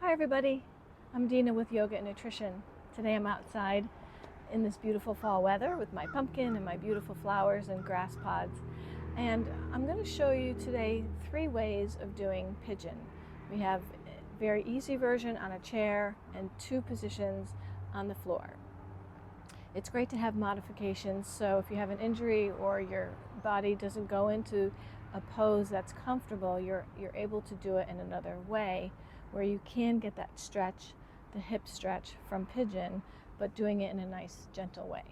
Hi everybody, I'm Dina with Yoga and Nutrition. Today I'm outside in this beautiful fall weather with my pumpkin and my beautiful flowers and grass pods. And I'm going to show you today 3 ways of doing pigeon. We have a very easy version on a chair and 2 positions on the floor. It's great to have modifications, so if you have an injury or your body doesn't go into a pose that's comfortable, you're able to do it in another way where you can get that stretch, the hip stretch from pigeon, but doing it in a nice, gentle way.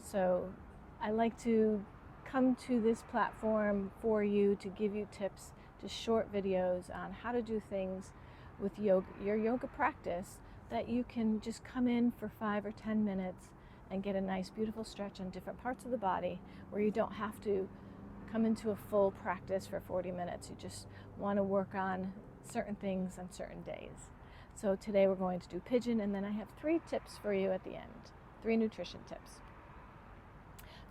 So I like to come to this platform for you to give you tips, just short videos on how to do things with yoga, your yoga practice, that you can just come in for 5 or 10 minutes and get a nice, beautiful stretch on different parts of the body where you don't have to come into a full practice for 40 minutes. You just want to work on certain things on certain days. So today we're going to do pigeon, and then I have 3 tips for you at the end, 3 nutrition tips.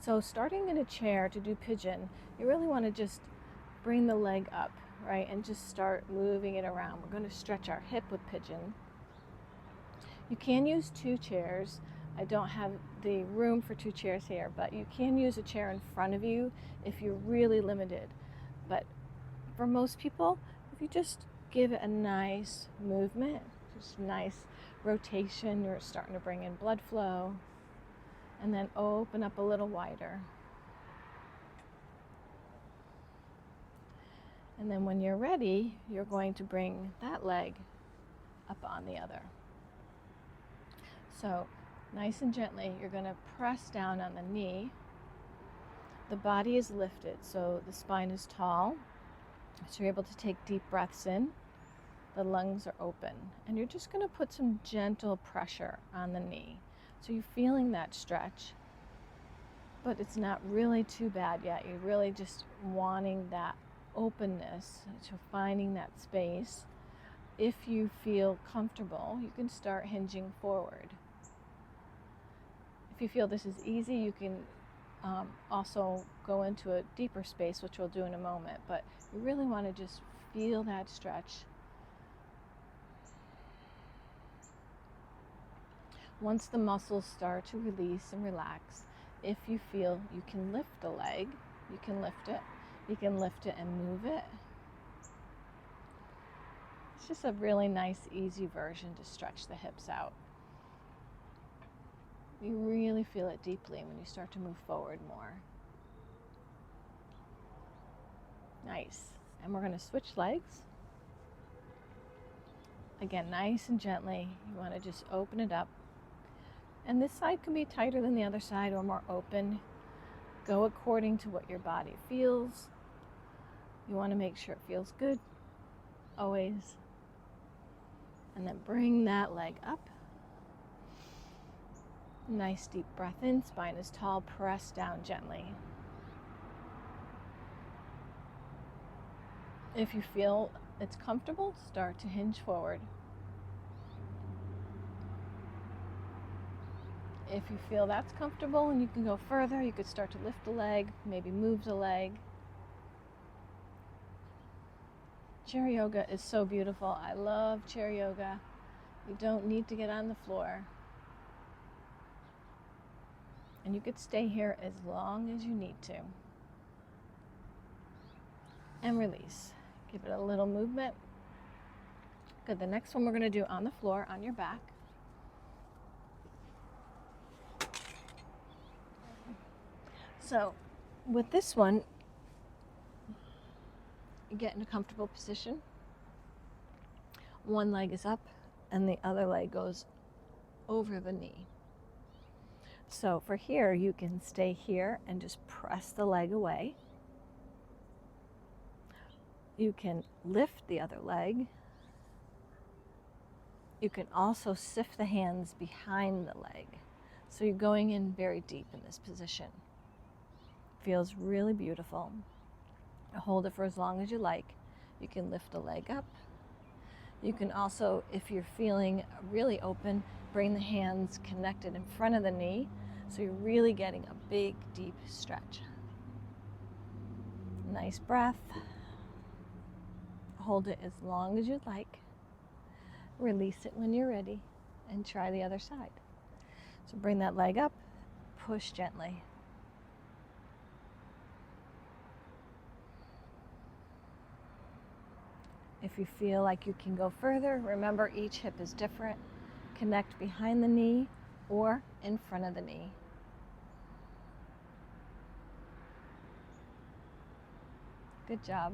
So starting in a chair to do pigeon, you really want to just bring the leg up, right, and just start moving it around. We're going to stretch our hip with pigeon. You can use 2 chairs. I don't have the room for 2 chairs here, but you can use a chair in front of you if you're really limited. But for most people, if you just give it a nice movement, just nice rotation, you're starting to bring in blood flow, and then open up a little wider. And then when you're ready, you're going to bring that leg up on the other. So nice and gently, you're going to press down on the knee. The body is lifted, so the spine is tall. So you're able to take deep breaths in. The lungs are open. And you're just going to put some gentle pressure on the knee. So you're feeling that stretch, but it's not really too bad yet. You're really just wanting that openness, to finding that space. If you feel comfortable, you can start hinging forward. If you feel this is easy, you can also go into a deeper space, which we'll do in a moment, but you really want to just feel that stretch. Once the muscles start to release and relax, if you feel you can lift the leg, you can lift it. You can lift it and move it. It's just a really nice, easy version to stretch the hips out. You really feel it deeply when you start to move forward more. Nice. And we're going to switch legs. Again, nice and gently. You want to just open it up. And this side can be tighter than the other side or more open. Go according to what your body feels. You want to make sure it feels good, always. And then bring that leg up. Nice deep breath in, spine is tall, press down gently. If you feel it's comfortable, start to hinge forward. If you feel that's comfortable and you can go further, you could start to lift the leg, maybe move the leg. Chair yoga is so beautiful. I love chair yoga. You don't need to get on the floor. And you could stay here as long as you need to. And release. Give it a little movement. Good. The next one we're going to do on the floor, on your back. So with this one, you get in a comfortable position. One leg is up and the other leg goes over the knee. So for here, you can stay here and just press the leg away. You can lift the other leg. You can also sift the hands behind the leg. So you're going in very deep in this position. Feels really beautiful. Hold it for as long as you like. You can lift the leg up. You can also, if you're feeling really open, bring the hands connected in front of the knee, so you're really getting a big, deep stretch. Nice breath. Hold it as long as you'd like. Release it when you're ready and try the other side. So bring that leg up, push gently. If you feel like you can go further, remember each hip is different. Connect behind the knee or in front of the knee. Good job.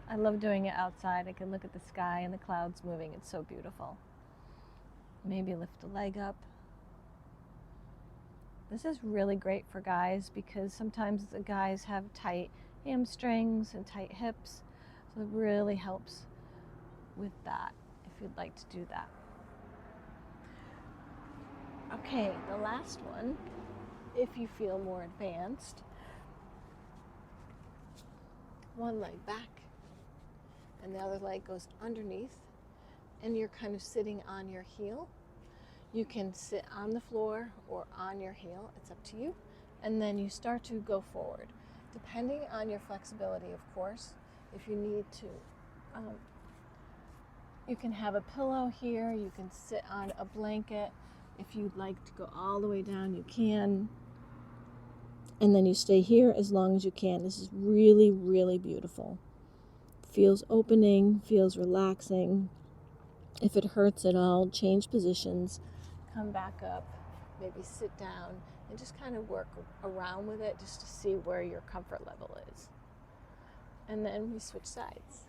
I love doing it outside. I can look at the sky and the clouds moving. It's so beautiful. Maybe lift the leg up. This is really great for guys because sometimes the guys have tight hamstrings and tight hips. So it really helps with that if you'd like to do that. Okay, the last one, if you feel more advanced, one leg back and the other leg goes underneath and you're kind of sitting on your heel. You can sit on the floor or on your heel, it's up to you. And then you start to go forward. Depending on your flexibility, of course, if you need to, you can have a pillow here, you can sit on a blanket. If you'd like to go all the way down, you can. And then you stay here as long as you can. This is really, really beautiful. Feels opening, feels relaxing. If it hurts at all, change positions, come back up, maybe sit down, and just kind of work around with it just to see where your comfort level is. And then we switch sides.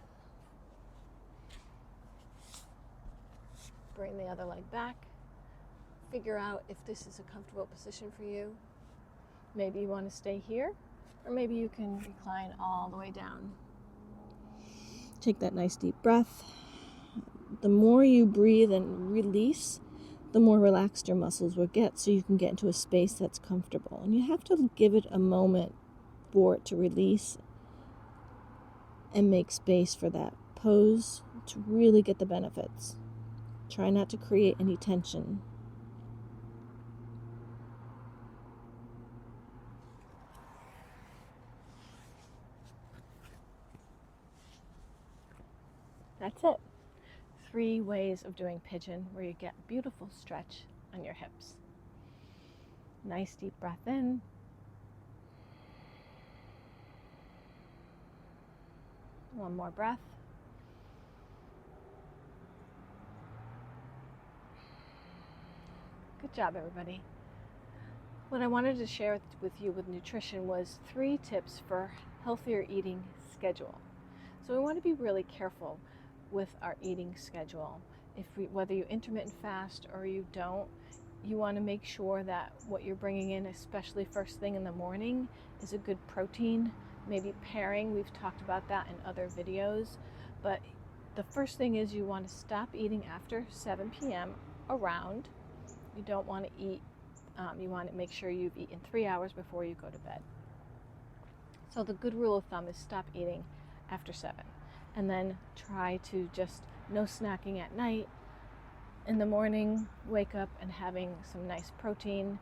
Bring the other leg back. Figure out if this is a comfortable position for you. Maybe you want to stay here, or maybe you can recline all the way down. Take that nice deep breath. The more you breathe and release, the more relaxed your muscles will get, so you can get into a space that's comfortable. And you have to give it a moment for it to release and make space for that pose to really get the benefits. Try not to create any tension. That's it. 3 ways of doing pigeon where you get beautiful stretch on your hips. Nice deep breath in. One more breath. Good job, everybody. What I wanted to share with you with nutrition was 3 tips for healthier eating schedule. So we want to be really careful with our eating schedule. Whether you intermittent fast or you don't, you want to make sure that what you're bringing in, especially first thing in the morning, is a good protein. Maybe pairing, we've talked about that in other videos. But the first thing is you want to stop eating after 7 p.m. around. You don't want to eat, you want to make sure you've eaten 3 hours before you go to bed. So the good rule of thumb is stop eating after 7. And then try to just no snacking at night. In the morning, wake up and having some nice protein,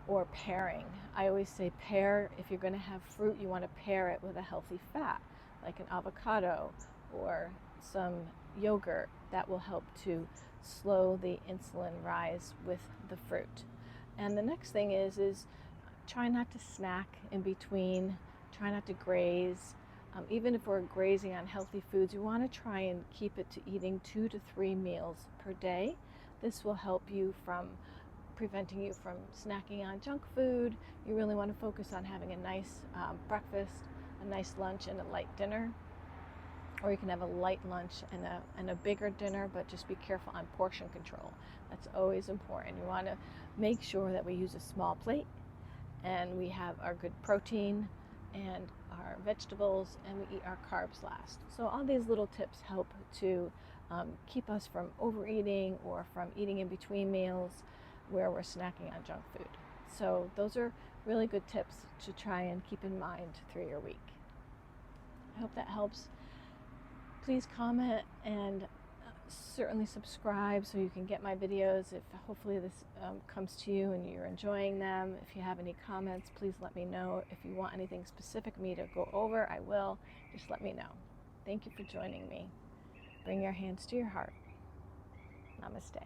or pairing. I always say pair. If you're going to have fruit, you want to pair it with a healthy fat, like an avocado or some yogurt. That will help to slow the insulin rise with the fruit. And the next thing is try not to snack in between. Try not to graze. Even if we're grazing on healthy foods, you want to try and keep it to eating 2 to 3 meals per day. This will help you from preventing you from snacking on junk food. You really want to focus on having a nice breakfast, a nice lunch, and a light dinner. Or you can have a light lunch and a bigger dinner, but just be careful on portion control. That's always important. You want to make sure that we use a small plate and we have our good protein and our vegetables, and we eat our carbs last. So all these little tips help to keep us from overeating or from eating in between meals where we're snacking on junk food. So those are really good tips to try and keep in mind through your week. I hope that helps. Please comment and certainly subscribe so you can get my videos. If hopefully this comes to you and you're enjoying them. If you have any comments, please let me know. If you want anything specific me to go over, I will. Just let me know. Thank you for joining me. Bring your hands to your heart. Namaste.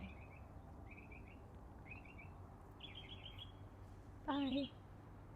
Bye.